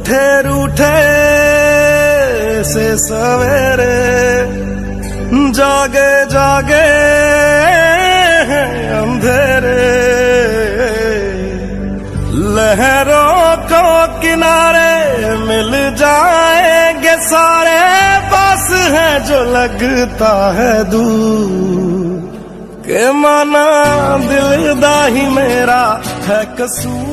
रूठे रूठे से सवेरे, जागे जागे अंधेरे, लहरों को किनारे मिल जाएंगे सारे, बस है जो लगता है दूर, के माना दिल दा ही मेरा है कसूर।